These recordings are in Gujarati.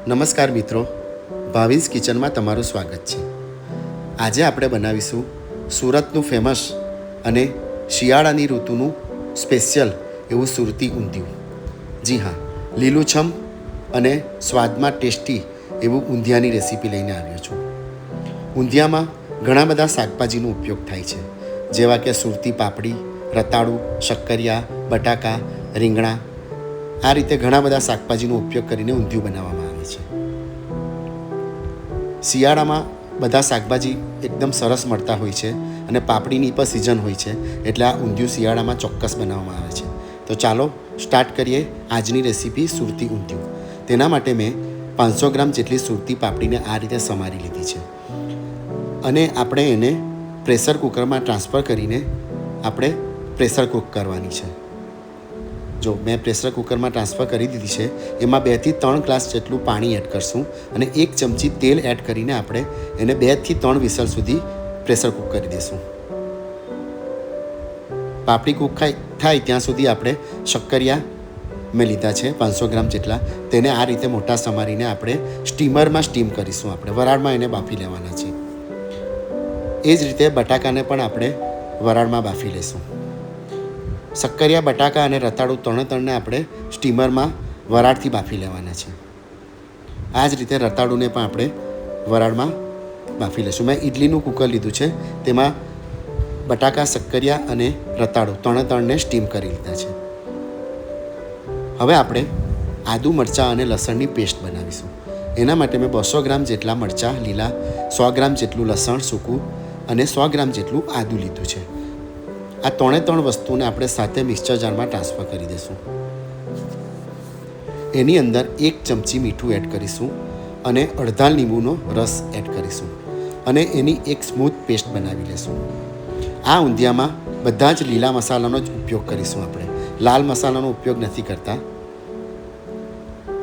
નમસ્કાર મિત્રો, ભાવિન્સ કિચનમાં તમારું સ્વાગત છે. આજે આપણે બનાવીશું સુરતનું ફેમસ અને શિયાળાની ઋતુનું સ્પેશિયલ એવું સુરતી ઊંધિયું. જી હા, લીલુંછમ અને સ્વાદમાં ટેસ્ટી એવું ઊંધિયાની રેસીપી લઈને આવ્યો છું. ઊંધિયામાં ઘણા બધા શાકભાજીનો ઉપયોગ થાય છે, જેવા કે સુરતી પાપડી, રતાળું, શક્કરિયા, બટાકા, રીંગણા. આ રીતે ઘણા બધા શાકભાજીનો ઉપયોગ કરીને ઊંધિયું બનાવવામાં આવે છે. શિયાળામાં બધા શાકભાજી એકદમ સરસ મળતા હોય છે અને પાપડીની પણ સિઝન હોય છે, એટલે આ ઊંધિયું શિયાળામાં ચોક્કસ બનાવવામાં આવે છે. તો ચાલો સ્ટાર્ટ કરીએ આજની રેસીપી સુરતી ઊંધિયું. તેના માટે મેં 500 ગ્રામ જેટલી સુરતી પાપડીને આ રીતે સમારી લીધી છે અને આપણે એને પ્રેશર કુકરમાં ટ્રાન્સફર કરીને આપણે પ્રેશર કુક કરવાની છે. જો મેં પ્રેશર કુકરમાં ટ્રાન્સફર કરી દીધી છે, એમાં 2 થી 3 ગ્લાસ જેટલું પાણી એડ કરશું અને 1 ચમચી તેલ એડ કરીને આપણે એને 2 થી 3 વિસલ સુધી પ્રેશર કુક કરી દઈશું. પાપડી કુક થાય ત્યાં સુધી આપણે શક્કરિયા મેં લીધા છે 500 ગ્રામ જેટલા, તેને આ રીતે મોટા સમારીને આપણે સ્ટીમરમાં સ્ટીમ કરીશું. આપણે વરાળમાં એને બાફી લેવાના છે. એ જ રીતે બટાકાને પણ આપણે વરાળમાં બાફી લઈશું. શક્કરિયા, બટાકા અને રતાળું ત્રણે આપણે સ્ટીમરમાં વરાળથી બાફી લેવાના છે. આ જ રીતે રતાળુને પણ આપણે વરાળમાં બાફી લઈશું. મેં ઇડલીનું કુકર લીધું છે, તેમાં બટાકા, શક્કરિયા અને રતાળું ત્રણે સ્ટીમ કરી લીધા છે. હવે આપણે આદુ, મરચાં અને લસણની પેસ્ટ બનાવીશું. એના માટે મેં 200 ગ્રામ જેટલા મરચાં લીલા, 100 ગ્રામ જેટલું લસણ સૂકું અને 100 ગ્રામ જેટલું આદું લીધું છે. આ ત્રણે વસ્તુને આપણે સાથે મિક્સર જારમાં ટ્રાન્સફર કરી દઈશું. એની અંદર 1 ચમચી મીઠું એડ કરીશું અને અડધા લીંબુનો રસ એડ કરીશું અને એની એક સ્મૂથ પેસ્ટ બનાવી લઈશું. આ ઊંધિયામાં બધા જ લીલા મસાલાનો જ ઉપયોગ કરીશું. આપણે લાલ મસાલાનો ઉપયોગ નથી કરતા.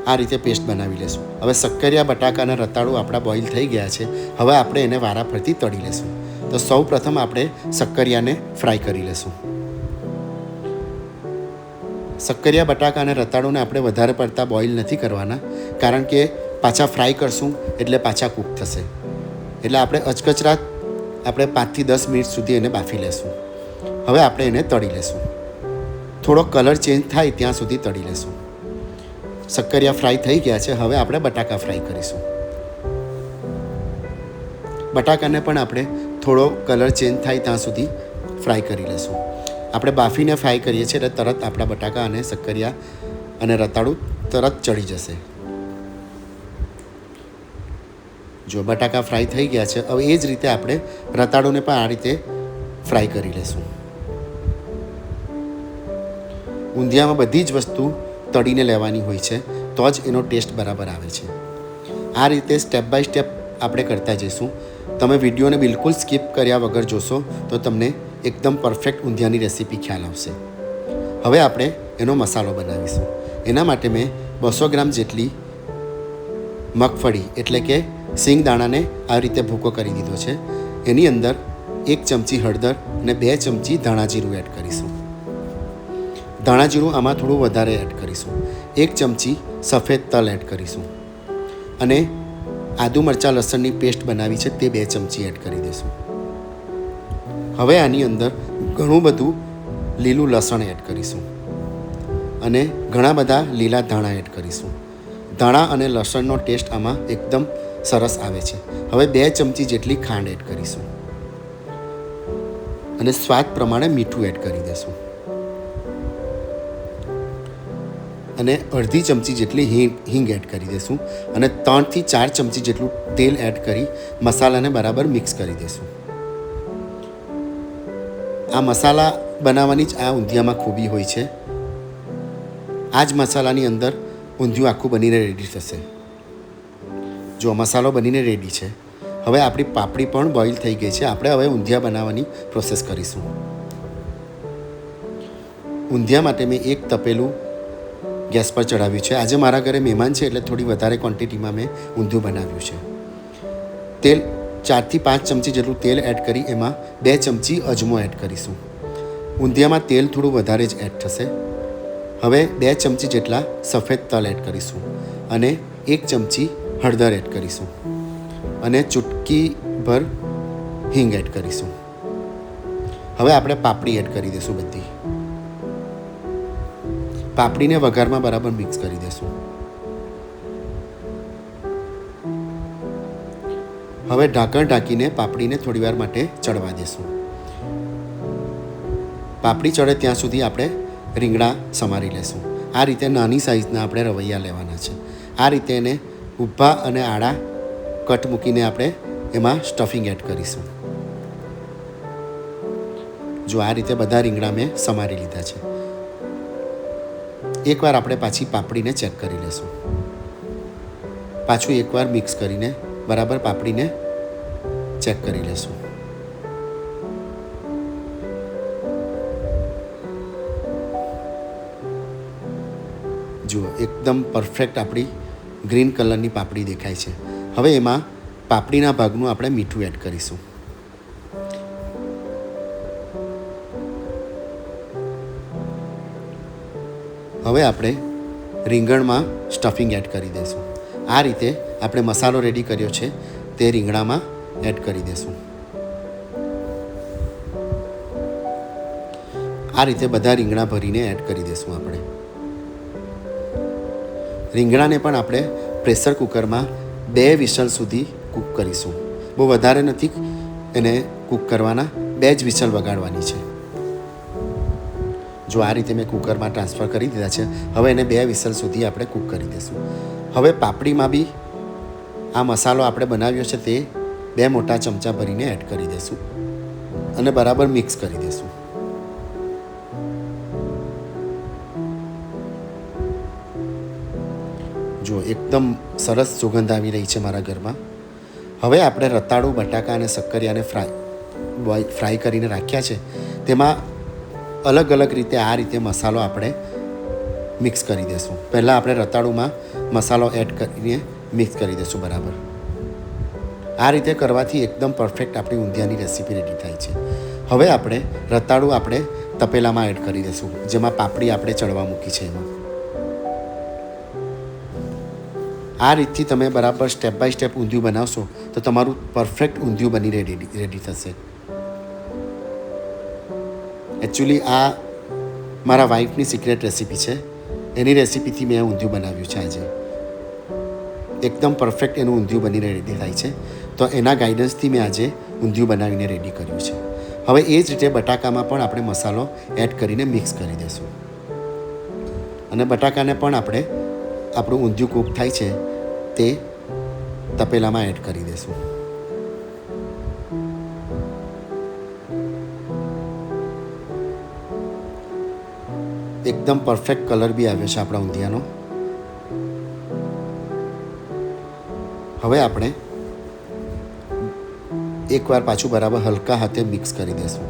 આ રીતે પેસ્ટ બનાવી લઈશું. હવે શક્કરિયા, બટાકા અને રતાળું આપણા બોઇલ થઈ ગયા છે. હવે આપણે એને વારાફરતી તળી લઈશું. તો સૌ પ્રથમ આપણે શક્કરિયાને ફ્રાય કરી લઈશું. શક્કરિયા, બટાકા અને રતાળુને આપણે વધારે પડતા બોઇલ નથી કરવાના, કારણ કે પાછા ફ્રાય કરશું એટલે પાછા કૂક થશે. એટલે આપણે અચકચરાટ આપણે 5 થી 10 મિનિટ સુધી એને બાફી લઈશું. હવે આપણે એને તળી લઈશું. થોડો કલર ચેન્જ થાય ત્યાં સુધી તળી લઈશું. શક્કરિયા ફ્રાય થઈ ગયા છે. હવે આપણે બટાકા ફ્રાય કરીશું. બટાકાને પણ આપણે થોડો કલર ચેન્જ થાય ત્યાં સુધી ફ્રાય કરી લઈશું. આપણે બાફીને ફ્રાય કરીએ છીએ એટલે તરત આપણા બટાકા અને શક્કરિયા અને રતાળું તરત ચડી જશે. જો બટાકા ફ્રાય થઈ ગયા છે, હવે એ જ રીતે આપણે રતાળુને પણ આ રીતે ફ્રાય કરી લઈશું. ઊંધિયામાં બધી જ વસ્તુ તળીને લેવાની હોય છે, તો જ એનો ટેસ્ટ બરાબર આવે છે. આ રીતે સ્ટેપ બાય સ્ટેપ આપણે કરતા જઈશું. તમે વિડીયોને બિલકુલ સ્કીપ કર્યા વગર જોશો તો તમને એકદમ પરફેક્ટ ઊંધિયાની રેસીપી ખ્યાલ આવશે. હવે આપણે એનો મસાલો બનાવીશું. એના માટે મેં 200 ગ્રામ જેટલી મગફળી એટલે કે સિંગ દાણાને આ રીતે ભૂકો કરી દીધો છે. એની અંદર 1 ચમચી હળદર અને 2 ચમચી ધાણા જીરું એડ કરીશું. ધાણા જીરું આમાં થોડું વધારે એડ કરીશું. 1 ચમચી સફેદ તલ એડ કરીશું અને આદુ, મરચાં, લસણની પેસ્ટ બનાવી છે તે 2 ચમચી એડ કરી દઈશું. હવે આની અંદર ઘણું બધું લીલું લસણ એડ કરીશું અને ઘણા બધા લીલા ધાણા એડ કરીશું. ધાણા અને લસણનો ટેસ્ટ આમાં એકદમ સરસ આવે છે. હવે 2 ચમચી જેટલી ખાંડ એડ કરીશું અને સ્વાદ પ્રમાણે મીઠું એડ કરી દઈશું અને અડધી ચમચી જેટલી હિંગ એડ કરી દઈશું અને 3 થી 4 ચમચી જેટલું તેલ એડ કરી મસાલાને બરાબર મિક્સ કરી દઈશું. આ મસાલા બનાવવાની જ આ ઊંધિયામાં ખૂબી હોય છે. આ જ મસાલાની અંદર ઊંધિયું આખું બનીને રેડી થશે. જો મસાલો બનીને રેડી છે. હવે આપણી પાપડી પણ બોઇલ થઈ ગઈ છે. આપણે હવે ઊંધિયા બનાવવાની પ્રોસેસ કરીશું. ઊંધિયા માટે મેં 1 તપેલું ગેસ પર ચડાવ્યું છે. આજે મારા ઘરે મહેમાન છે એટલે થોડી વધારે ક્વોન્ટિટીમાં મેં ઊંધિયું બનાવ્યું છે. તેલ 4 થી 5 ચમચી જેટલું તેલ એડ કરી એમાં 2 ચમચી અજમો એડ કરીશું. ઊંધિયામાં તેલ થોડું વધારે જ એડ થશે. હવે 2 ચમચી જેટલા સફેદ તલ એડ કરીશું અને 1 ચમચી હળદર એડ કરીશું અને ચૂટકી ભર હિંગ એડ કરીશું. હવે આપણે પાપડી એડ કરી દઈશું. બધી પાપડીને વઘારમાં બરાબર મિક્સ કરી દઈશું. હવે ઢાંકણ ઢાંકીને પાપડીને થોડીવાર માટે ચડવા દેશું. પાપડી ચડે ત્યાં સુધી આપણે રીંગણા સમારી લેશું. આ રીતે નાની સાઈઝના આપણે રવૈયા લેવાના છે. આ રીતે એને ઊભા અને આડા કટ મૂકીને આપણે એમાં સ્ટફિંગ એડ કરીશું. જો આ રીતે બધા રીંગણા મેં સમારી લીધા છે. એકવાર આપણે પાછી પાપડીને ચેક કરી લઈશું. પાછું એકવાર મિક્સ કરીને બરાબર પાપડીને ચેક કરી લઈશું. જુઓ, એકદમ પરફેક્ટ આપણી ગ્રીન કલરની પાપડી દેખાય છે. હવે એમાં પાપડીના ભાગનું આપણે મીઠું એડ કરીશું. હવે આપણે રીંગણમાં સ્ટફિંગ એડ કરી દઈશું. આ રીતે આપણે મસાલો રેડી કર્યો છે તે રીંગણામાં એડ કરી દઈશું. આ રીતે બધા રીંગણા ભરીને એડ કરી દઈશું. આપણે રીંગણાને પણ આપણે પ્રેશર કુકરમાં 2 વિસલ સુધી કૂક કરીશું. બહુ વધારે નથી એને કૂક કરવાના, 2 જ વિસલ વગાડવાની છે. જો આ રીતે મેં કુકરમાં ટ્રાન્સફર કરી દીધા છે. હવે એને 2 વિસલ સુધી આપણે કૂક કરી દઈશું. હવે પાપડીમાં બી આ મસાલો આપણે બનાવ્યો છે તે 2 મોટા ચમચા ભરીને એડ કરી દઈશું અને બરાબર મિક્સ કરી દઈશું. જો એકદમ સરસ સુગંધ આવી રહી છે મારા ઘરમાં. હવે આપણે રતાળુ, બટાકા અને શક્કરિયાને ફ્રાય કરીને રાખ્યા છે. તેમાં અલગ અલગ રીતે આ રીતે મસાલો આપણે મિક્સ કરી દઈશું. પહેલાં આપણે રતાળુમાં મસાલો એડ કરીને મિક્સ કરી દઈશું બરાબર. આ રીતે કરવાથી એકદમ પરફેક્ટ આપણી ઊંધિયાની રેસીપી રેડી થાય છે. હવે આપણે રતાળું આપણે તપેલામાં એડ કરી દઈશું, જેમાં પાપડી આપણે ચડવા મૂકી છે એમાં. આ રીતથી તમે બરાબર સ્ટેપ બાય સ્ટેપ ઊંધિયું બનાવશો તો તમારું પરફેક્ટ ઊંધિયું બની રેડી થશે. એકચ્યુઅલી આ મારા વાઈફની સિક્રેટ રેસીપી છે. એની રેસીપીથી મેં ઊંધિયું બનાવ્યું છે આજે. એકદમ પરફેક્ટ એનું ઊંધિયું બનીને રેડી થાય છે. તો એના ગાઈડન્સથી મેં આજે ઊંધિયું બનાવીને રેડી કર્યું છે. હવે એ જ રીતે બટાકામાં પણ આપણે મસાલો એડ કરીને મિક્સ કરી દઈશું અને બટાકાને પણ આપણે આપણું ઊંધિયું કૂક થાય છે તે તપેલામાં એડ કરી દઈશું. એકદમ પરફેક્ટ કલર બી આવ્યો છે આપણા ઊંધિયાનો. હવે આપણે એકવાર પાછું બરાબર હલકા હાથે મિક્સ કરી દઈશું.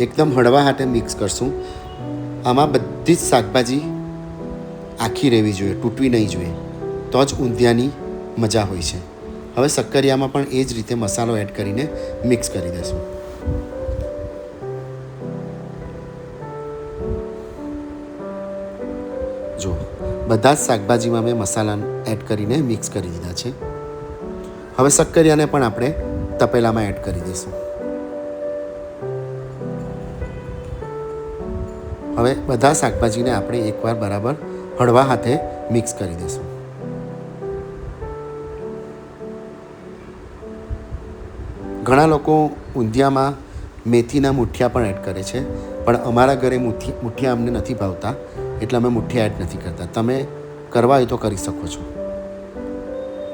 એકદમ હળવા હાથે મિક્સ કરશું. આમાં બધી જ શાકભાજી આખી રહેવી જોઈએ, તૂટવી નહીં જોઈએ, તો જ ઊંધિયાની મજા હોય છે. હવે શક્કરિયામાં પણ એ જ રીતે મસાલો એડ કરીને મિક્સ કરી દઈશું. જો બધા જ શાકભાજીમાં મેં મસાલા એડ કરીને મિક્સ કરી દીધા છે. હવે શક્કરિયાને પણ આપણે તપેલામાં એડ કરી દઈશું. હવે બધા શાકભાજીને આપણે એકવાર બરાબર હળવા હાથે મિક્સ કરી દઈશું. ઘણા લોકો ઊંધિયામાં મેથીના મુઠિયા પણ એડ કરે છે, પણ અમારા ઘરે મુઠિયા અમને નથી ભાવતા એટલે અમે મુઠિયા એડ નથી કરતા. તમે કરવા હોય તો કરી શકો છો.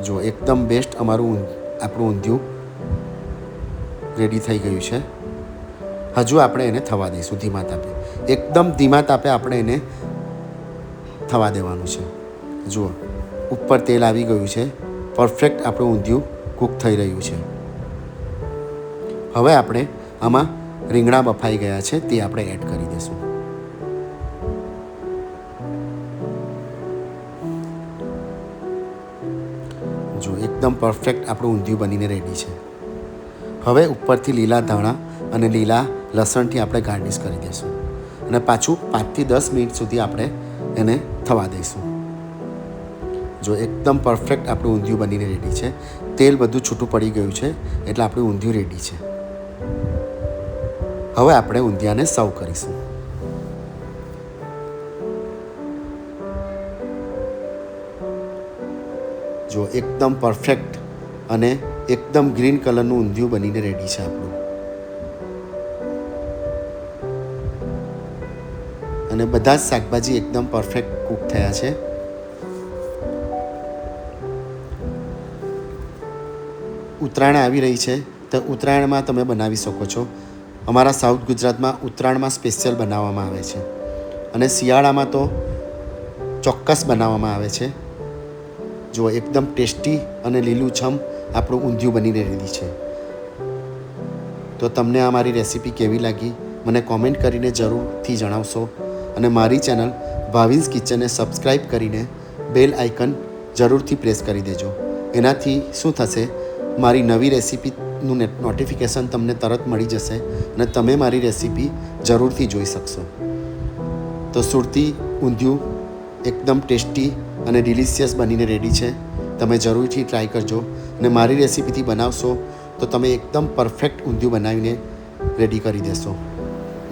જો એકદમ બેસ્ટ આપણું ઊંધિયું રેડી થઈ ગયું છે. હજુ આપણે એને થવા દઈશું ધીમા તાપે. એકદમ ધીમા તાપે આપણે એને થવા દેવાનું છે. જુઓ ઉપર તેલ આવી ગયું છે. પરફેક્ટ આપણું ઊંધિયું કૂક થઈ રહ્યું છે. હવે આપણે આમાં રીંગણા બફાઈ ગયા છે તે આપણે એડ કરી દઈશું. જો એકદમ પરફેક્ટ આપણું ઊંધિયું બનીને રેડી છે. હવે ઉપરથી લીલા ધાણા અને લીલા લસણથી આપણે ગાર્નિશ કરી દઈશું અને પાછું 5 થી 10 મિનિટ સુધી આપણે એને થવા દઈશું. જો એકદમ પરફેક્ટ આપણું ઊંધિયું બનીને રેડી છે. તેલ બધું છૂટું પડી ગયું છે એટલે આપણું ઊંધિયું રેડી છે. હવે આપણે ઊંધિયાને સર્વ કરીશું. જો એકદમ પરફેક્ટ અને એકદમ ગ્રીન કલરનું ઊંધિયું બનીને રેડી છે આપણું. અને બધા જ શાકભાજી એકદમ પરફેક્ટ કૂક થયા છે. ઉત્તરાયણ આવી રહી છે તો ઉત્તરાયણમાં તમે બનાવી શકો છો. અમારા સાઉથ ગુજરાતમાં ઉત્તરાયણમાં સ્પેશિયલ બનાવવામાં આવે છે અને શિયાળામાં તો ચોક્કસ બનાવવામાં આવે છે. જો એકદમ ટેસ્ટી અને લીલુંછમ આપણું ઊંધિયું બનીને રેડી છે. તો તમને આ મારી રેસીપી કેવી લાગી મને કોમેન્ટ કરીને જરૂરથી જણાવશો. અને મારી ચેનલ ભાવિન્સ કિચનને સબસ્ક્રાઈબ કરીને બેલ આઇકન જરૂરથી પ્રેસ કરી દેજો. એનાથી શું થશે, મારી નવી રેસીપીનું નોટિફિકેશન તમને તરત મળી જશે અને તમે મારી રેસીપી જરૂરથી જોઈ શકશો. તો સુરતી ઊંધિયું એકદમ ટેસ્ટી અને ડિલિશિયસ બનીને રેડી છે. તમે જરૂરથી ટ્રાય કરજો અને મારી રેસીપીથી બનાવશો તો તમે એકદમ પરફેક્ટ ઊંધિયું બનાવીને રેડી કરી દેશો.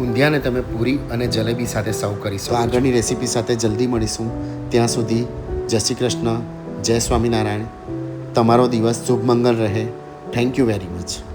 ઊંધિયાને તમે પૂરી અને જલેબી સાથે સર્વ કરીશો. આગળની રેસીપી સાથે જલ્દી મળીશું. ત્યાં સુધી જય શ્રી કૃષ્ણ, જય સ્વામિનારાયણ. તમારો દિવસ શુભ મંગલ રહે. Thank you very much.